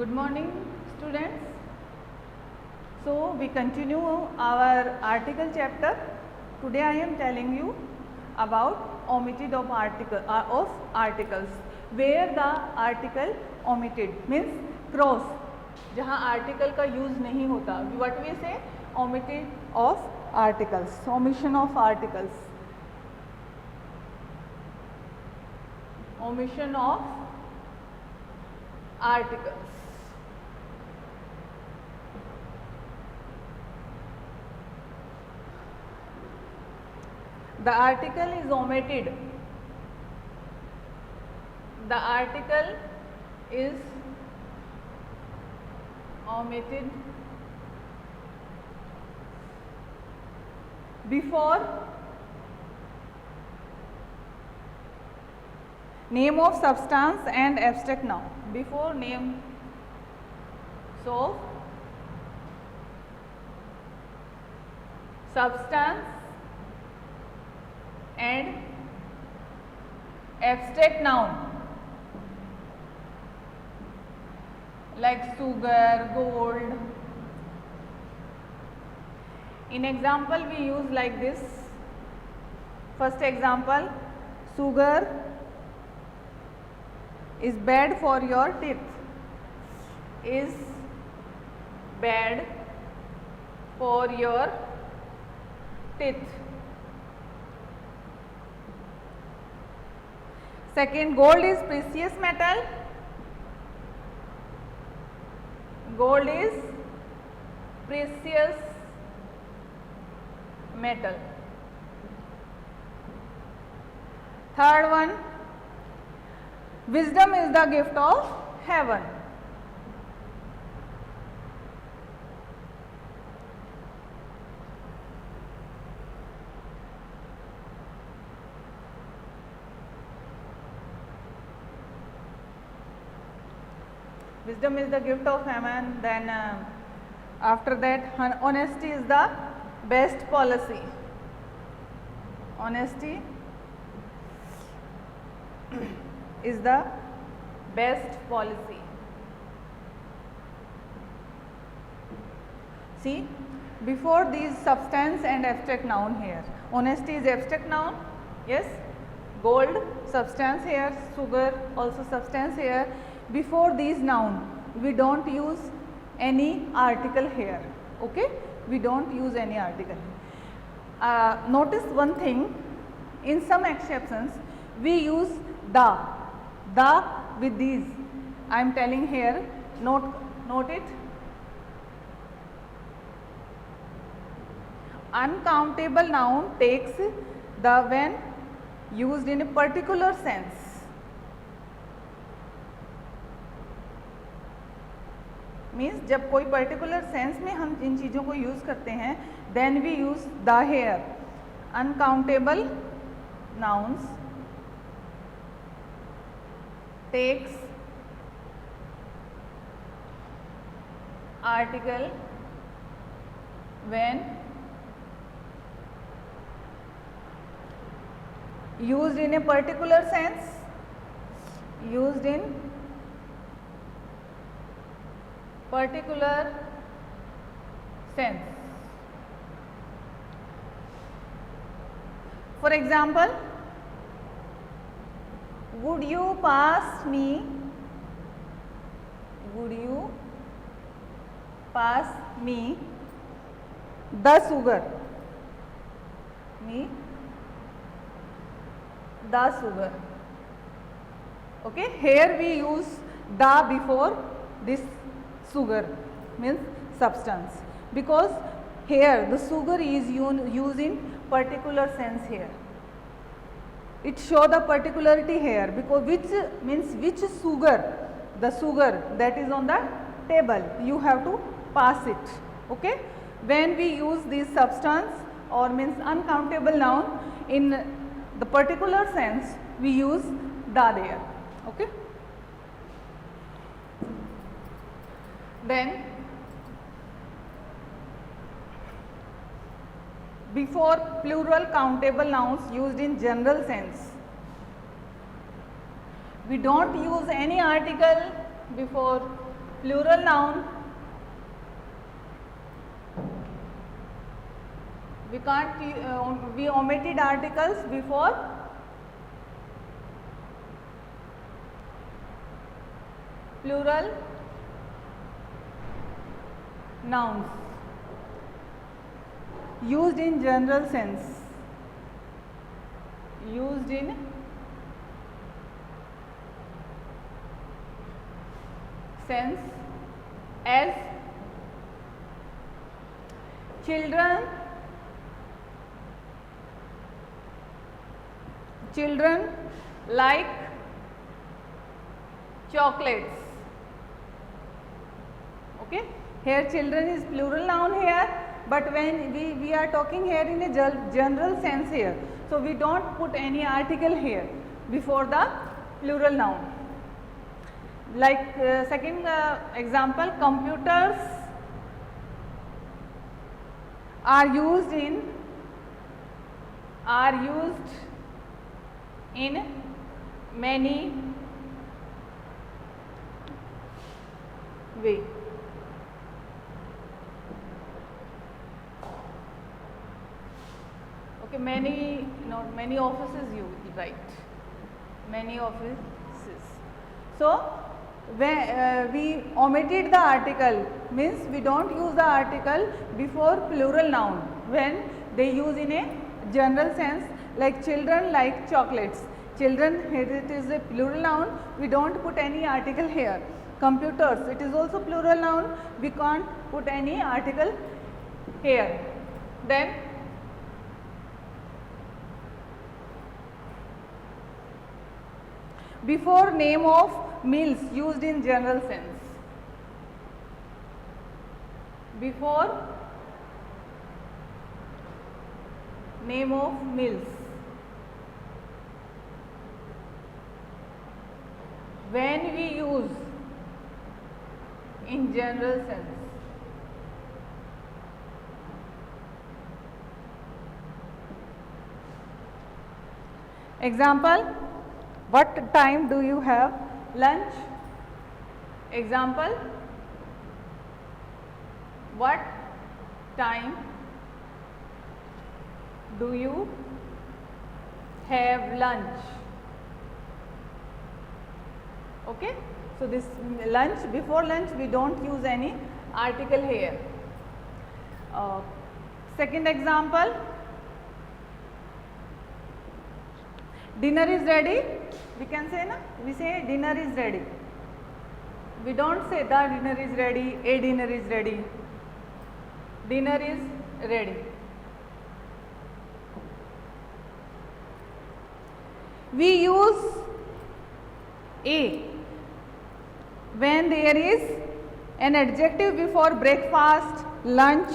Good morning, students. So we continue our article chapter. Today I am telling you about omitted of articles, where the article omitted means cross, जहाँ article का use नहीं होता. What we say? Omitted of articles, omission of articles, omission of articles. The article is omitted. The article is omitted before name of substance and abstract noun. Before name, so substance and abstract noun like sugar, gold. In example we use like this. First example, sugar is bad for your teeth. Is bad for your teeth. Second, gold is precious metal. Gold is precious metal. Third one, wisdom is the gift of heaven. Wisdom is the gift of heaven. Then after that, honesty is the best policy. Honesty is the best policy. See, before these substance and abstract noun here. Honesty is abstract noun, yes. Gold, substance here. Sugar, also substance here. Before these noun, we don't use any article here, okay? We don't use any article. Notice one thing, in some exceptions, we use the with these. I am telling here, note it. Uncountable noun takes the when used in a particular sense. Means जब कोई particular sense में हम इन चीज़ों को use करते हैं, then we use the here. Uncountable nouns takes article when used in a particular sense, used in particular sense. For example, would you pass me? Would you pass me the sugar? Me the sugar. Okay, here we use the before this sugar means substance, because here the sugar is used in particular sense here. It show the particularity here, because which means which sugar, the sugar that is on the table, you have to pass it. Okay, when we use this substance or means uncountable noun in the particular sense, we use the there. Okay. Then before plural countable nouns used in general sense, we don't use any article before plural noun, we can't we omitted articles before plural nouns used in general sense, used in sense as children, children like chocolates. Okay, here children is plural noun here, but when we are talking here in a general sense here, so we don't put any article here before the plural noun. Like second example, computers are used in many way. Okay, many, not many offices you write, many offices. So when we omitted the article, means we don't use the article before plural noun when they use in a general sense, like children like chocolates. Children, here it is a plural noun, we don't put any article here. Computers, it is also plural noun, we can't put any article here. Then before name of meals used in general sense, before name of meals, when we use in general sense. Example, what time do you have lunch? Example, what time do you have lunch? Okay, so this lunch, before lunch we don't use any article here. Second example, dinner is ready. We can say na, we say dinner is ready. We don't say the dinner is ready, a dinner is ready. Dinner is ready. We use a when there is an adjective before breakfast, lunch.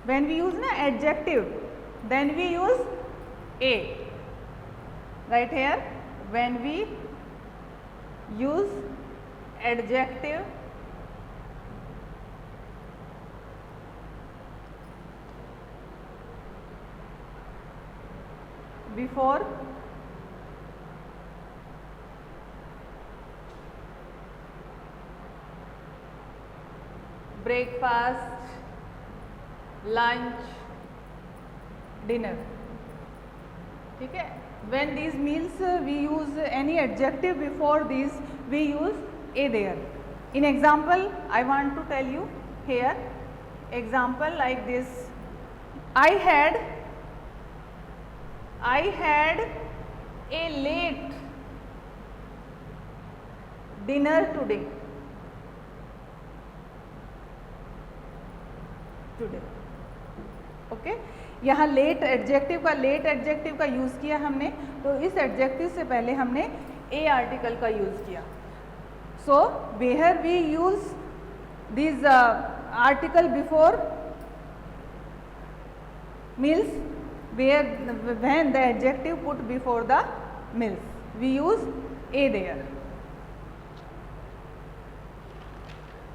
When we use an adjective, then we use a. Right here, when we use adjective before breakfast, lunch, dinner. ठीक है, when these meals we use any adjective before these, we use a there. In example, I want to tell you here, example like this, I had a late dinner today. Okay, यहाँ late adjective का use किया हमने, तो इस adjective से पहले हमने ए article का यूज़ किया. So where we use this article before meals, where when the adjective put before the meals, we use a there.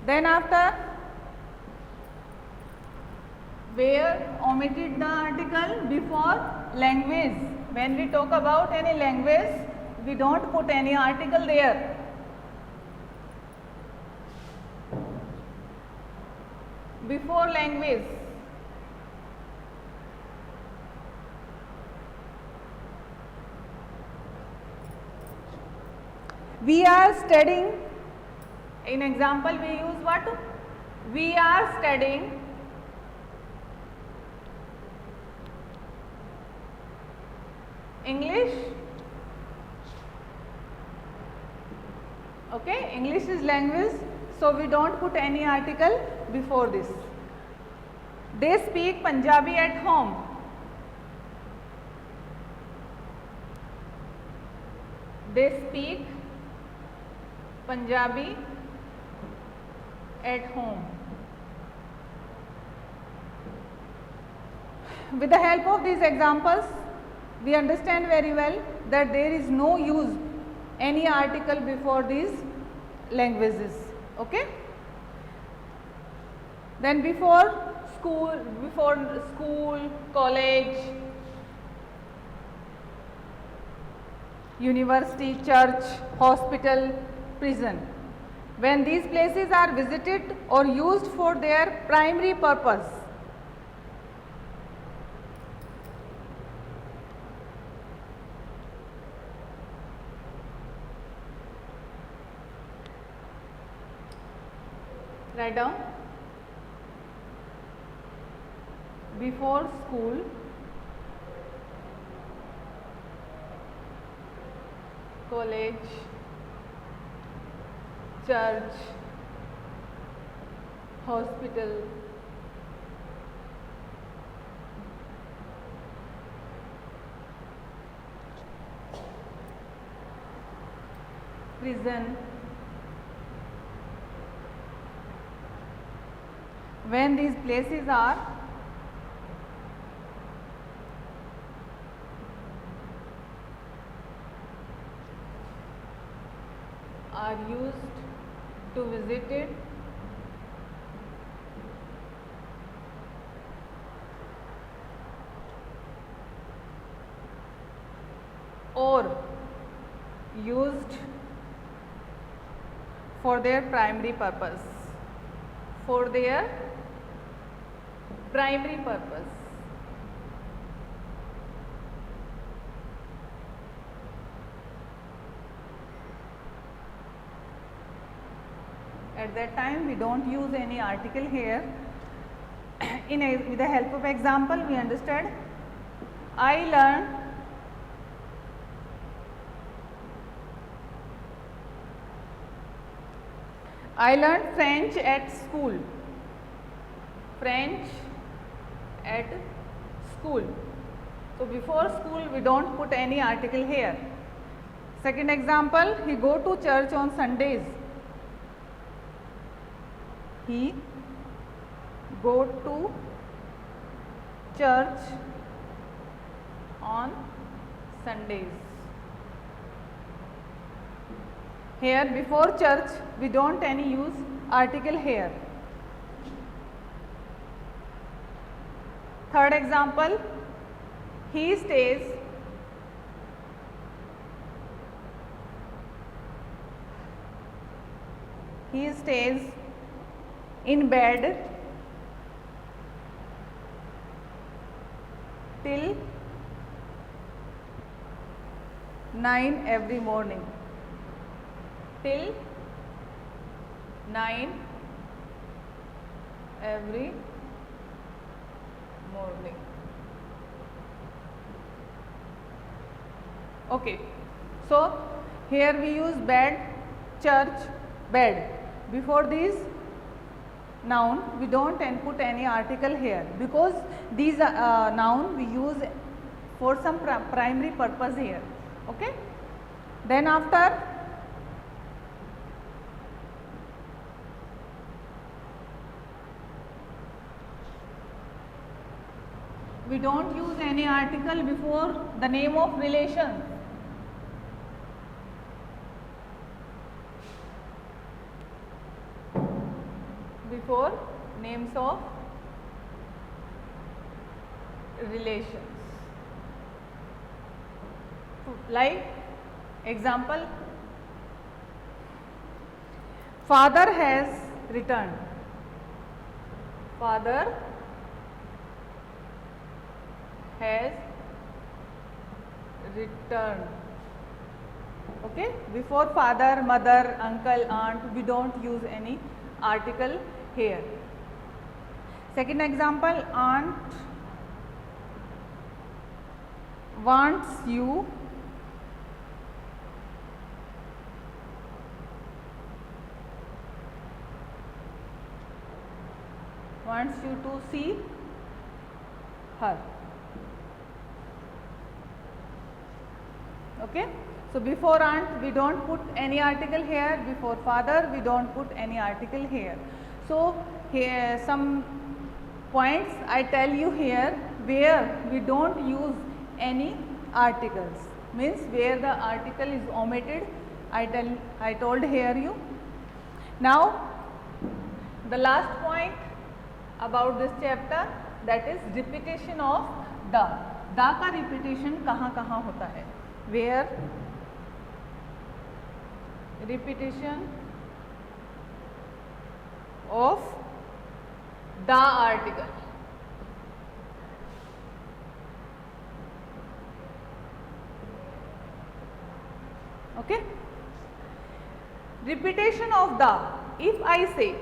Then after, where omitted the article before language. When we talk about any language, we don't put any article there. before language. We are studying, in example we use what? We are studying English. Okay, English is language, so we don't put any article before this. They speak Punjabi at home. They speak Punjabi at home. With the help of these examples, we understand very well that there is no use any article before these languages. Okay? Then before school, college, university, church, hospital, prison. When these places are visited or used for their primary purpose, write down. Before school, college, church, hospital, prison. When these places are used to visit it or used for their primary purpose, for their primary purpose. At that time we don't use any article here. With the help of example we understood. I learned French at school. French at school. So before school we don't put any article here. Second example, he go to church on Sundays. He go to church on Sundays. Here before church we don't any use article here. Third example, he stays in bed till 9 every morning. Till 9 every morning. Okay. So here we use bed, church, bed. Before these noun we don't put any article here because these noun we use for some primary purpose here. Okay. Then after we don't use any article before the name of relation. Before names of relations. Like example, father has returned. father has returned. Okay, before father, mother, uncle, aunt, we don't use any article here. Second example, aunt wants you to see her. Okay, so before aunt we don't put any article here, before father we don't put any article here. So here some points I tell you here where we don't use any articles, means where the article is omitted. I told here you. Now the last point about this chapter, that is repetition of the. The का repetition कहाँ कहाँ होता है, where repetition of the article. Okay, repetition of the. If I say,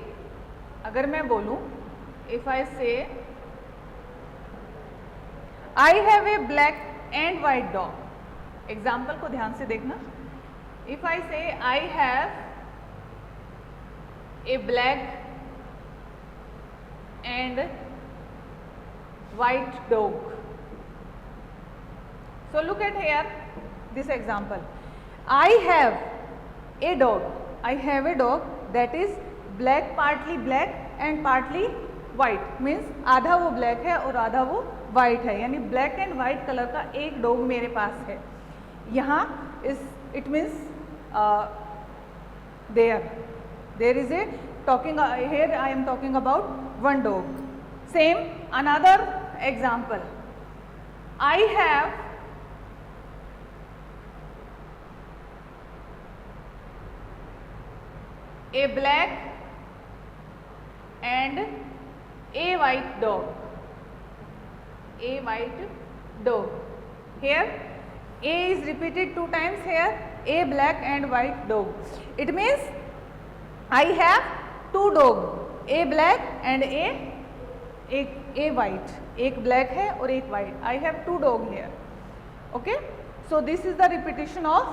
अगर मैं बोलूं, if I say I have a black and white dog. Example को ध्यान से देखना. If I say I have a black and white dog. So look at here this example. I have a dog. I have a dog that is black, partly black and partly white. Means आधा वो black है और आधा वो white है, यानी black and white colour का एक dog मेरे पास है. यहाँ इस it means there is a talking here I am talking about one dog. Same another example. I have a black and a white dog. A white dog. Here A is repeated 2 times here. A black and white dog. It means I have 2 dog. A black and a white. एक black है और एक white. I have 2 dog here. Okay. So this is the repetition of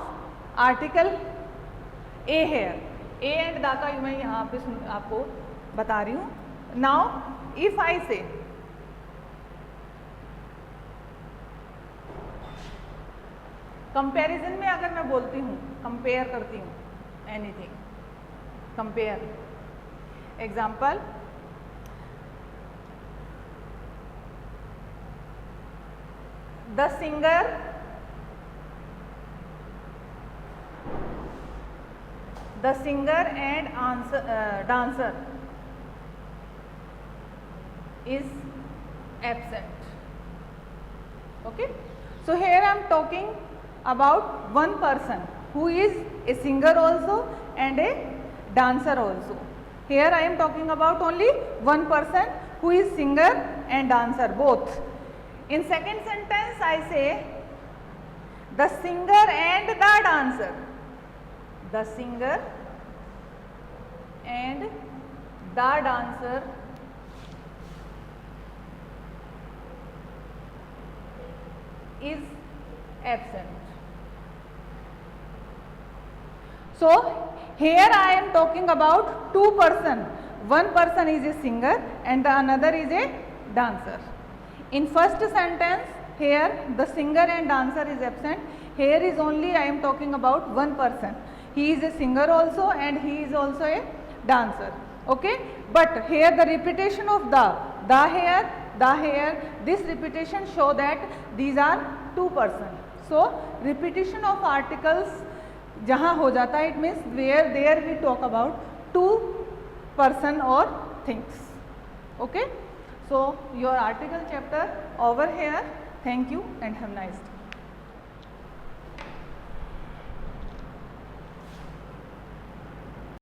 article A here. A and दा का मैं यहाँ पे आपको बता रही हूँ. Now if I say comparison में अगर मैं बोलती हूँ, कंपेयर करती हूँ, anything, compare. Example, the singer and dancer is absent. Okay, so here I am talking about one person who is a singer also and a dancer also. Here I am talking about only one person who is singer and dancer both. In second sentence I say the singer and the dancer. The singer and the dancer is absent. So here I am talking about 2 person. One person is a singer and the another is a dancer. In first sentence here the singer and dancer is absent. Here is only I am talking about one person. He is a singer also and he is also a dancer. Okay, but here the repetition of the here, this repetition show that these are 2 person. So repetition of articles जहाँ हो जाता है, it means where there we talk about 2 person or things. Okay, so your article chapter over here. Thank you and have a nice day.